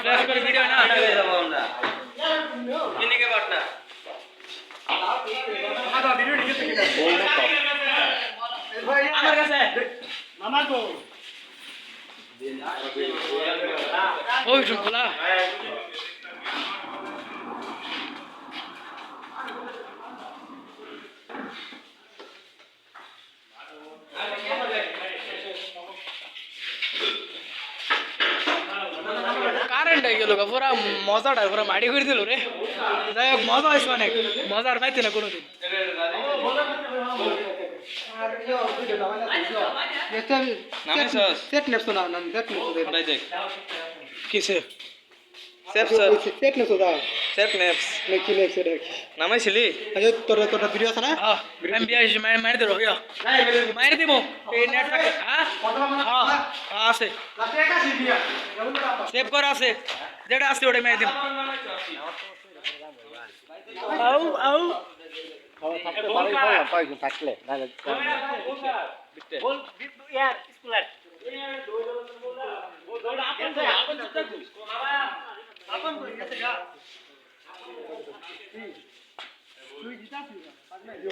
flash করে video না হয়ে যাবো আমরা কিনিকে বাটনা আমার কাছে ওই খোলা কারেন্ট গেল পুরা মজাটা পুরা মাড়ি করে দিল রে যাই হোক মজা হয়েছে অনেক মজার পাইতে না কোনোদিন सेट नेप्सो ना ना सेट नेप्सो दे ভাই দেখ কিসে সেফ স্যার सेट नेप्सो दा সেফ নেপস नेकी नेप्सो दे নামাইছিলি अजय तोरा तोरा वीडियो था ना হ্যাঁ আমি বিয়া মারি দেবো মারি দিব এই নেট থাকে হ্যাঁ হ্যাঁ আছে সেভ করা আছে যেটা আছে ওটা মারি দিব আউ আউ থাকলে বল ইয়ার স্কুলার আপন